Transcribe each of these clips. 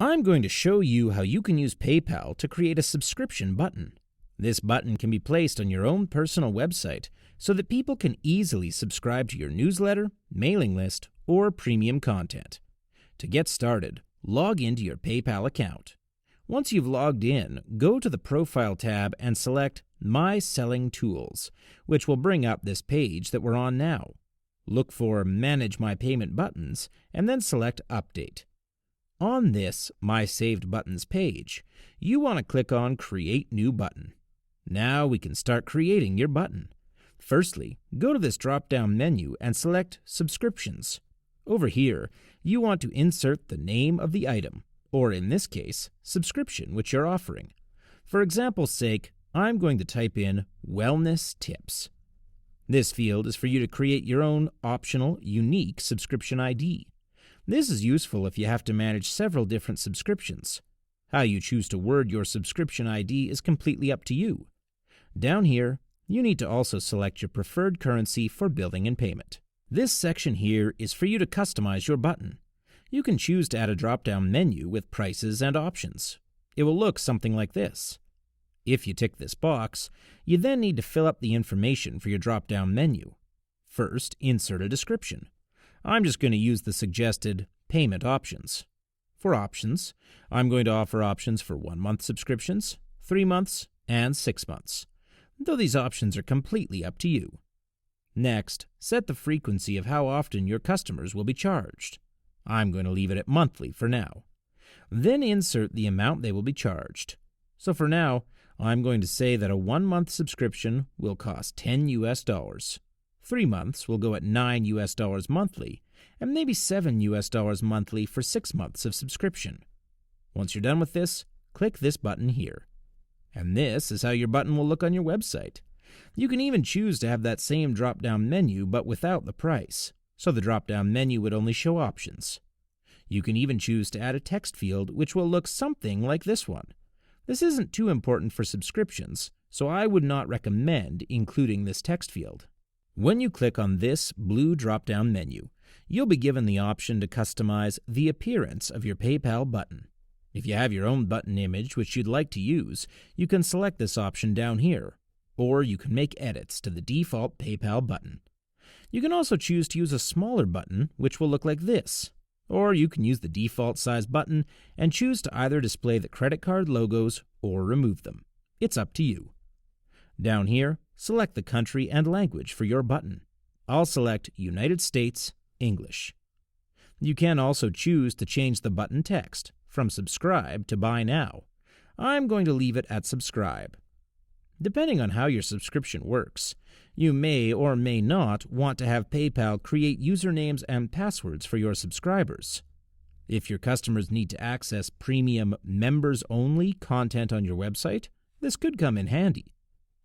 I'm going to show you how you can use PayPal to create a subscription button. This button can be placed on your own personal website so that people can easily subscribe to your newsletter, mailing list, or premium content. To get started, log into your PayPal account. Once you've logged in, go to the Profile tab and select My Selling Tools, which will bring up this page that we're on now. Look for Manage My Payment Buttons and then select Update. On this My Saved Buttons page, you want to click on Create New Button. Now we can start creating your button. Firstly, go to this drop-down menu and select Subscriptions. Over here, you want to insert the name of the item, or in this case, subscription which you're offering. For example's sake, I'm going to type in Wellness Tips. This field is for you to create your own optional, unique subscription ID. This is useful if you have to manage several different subscriptions. How you choose to word your subscription ID is completely up to you. Down here, you need to also select your preferred currency for billing and payment. This section here is for you to customize your button. You can choose to add a drop-down menu with prices and options. It will look something like this. If you tick this box, you then need to fill up the information for your drop-down menu. First, insert a description. I'm just going to use the suggested payment options. For options, I'm going to offer options for 1-month subscriptions, 3 months, and 6 months, though these options are completely up to you. Next, set the frequency of how often your customers will be charged. I'm going to leave it at monthly for now. Then insert the amount they will be charged. So for now, I'm going to say that a 1-month subscription will cost $10 US. 3 months will go at $9 monthly, and maybe $7 monthly for 6 months of subscription. Once you're done with this, click this button here. And this is how your button will look on your website. You can even choose to have that same drop-down menu but without the price, so the drop-down menu would only show options. You can even choose to add a text field which will look something like this one. This isn't too important for subscriptions, so I would not recommend including this text field. When you click on this blue drop-down menu, you'll be given the option to customize the appearance of your PayPal button. If you have your own button image which you'd like to use, you can select this option down here, or you can make edits to the default PayPal button. You can also choose to use a smaller button which will look like this, or you can use the default size button and choose to either display the credit card logos or remove them. It's up to you. Down here, select the country and language for your button. I'll select United States, English. You can also choose to change the button text from subscribe to buy now. I'm going to leave it at subscribe. Depending on how your subscription works, you may or may not want to have PayPal create usernames and passwords for your subscribers. If your customers need to access premium members-only content on your website, this could come in handy.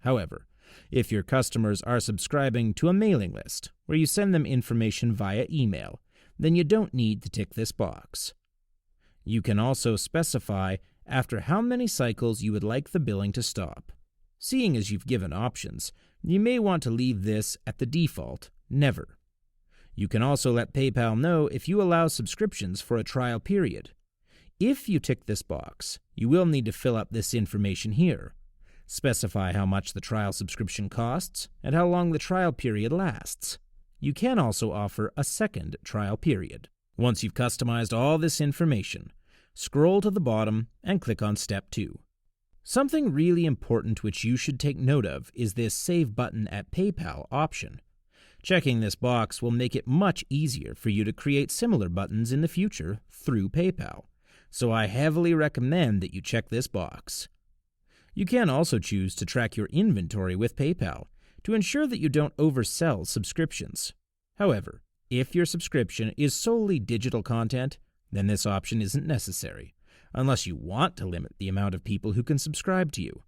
However, if your customers are subscribing to a mailing list where you send them information via email, then you don't need to tick this box. You can also specify after how many cycles you would like the billing to stop. Seeing as you've given options, you may want to leave this at the default, never. You can also let PayPal know if you allow subscriptions for a trial period. If you tick this box, you will need to fill up this information here. Specify how much the trial subscription costs and how long the trial period lasts. You can also offer a second trial period. Once you've customized all this information, scroll to the bottom and click on Step 2. Something really important which you should take note of is this Save Button at PayPal option. Checking this box will make it much easier for you to create similar buttons in the future through PayPal, so I heavily recommend that you check this box. You can also choose to track your inventory with PayPal to ensure that you don't oversell subscriptions. However, if your subscription is solely digital content, then this option isn't necessary, unless you want to limit the amount of people who can subscribe to you.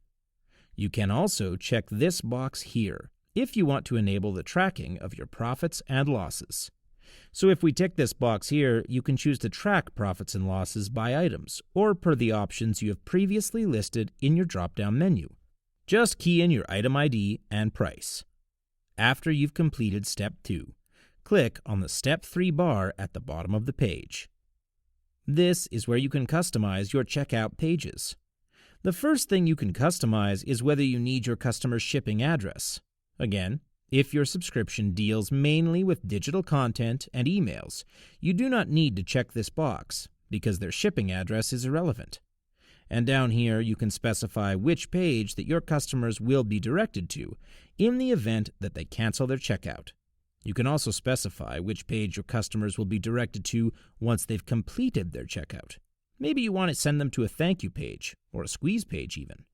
You can also check this box here if you want to enable the tracking of your profits and losses. So if we tick this box here, you can choose to track profits and losses by items or per the options you have previously listed in your drop-down menu. Just key in your item ID and price. After you've completed Step 2, click on the Step 3 bar at the bottom of the page. This is where you can customize your checkout pages. The first thing you can customize is whether you need your customer's shipping address. Again, if your subscription deals mainly with digital content and emails, you do not need to check this box because their shipping address is irrelevant. And down here, you can specify which page that your customers will be directed to in the event that they cancel their checkout. You can also specify which page your customers will be directed to once they've completed their checkout. Maybe you want to send them to a thank you page or a squeeze page even.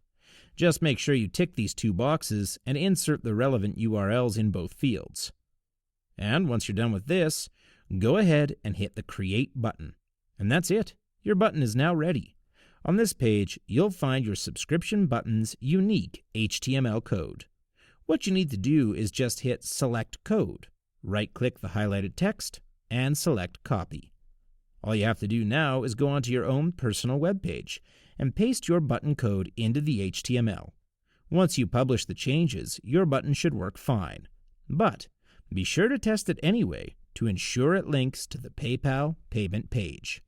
Just make sure you tick these two boxes and insert the relevant URLs in both fields. And once you're done with this, go ahead and hit the Create button. And that's it. Your button is now ready. On this page, you'll find your subscription button's unique HTML code. What you need to do is just hit Select Code, right-click the highlighted text, and select Copy. All you have to do now is go onto your own personal web page and paste your button code into the HTML. Once you publish the changes, your button should work fine. But be sure to test it anyway to ensure it links to the PayPal payment page.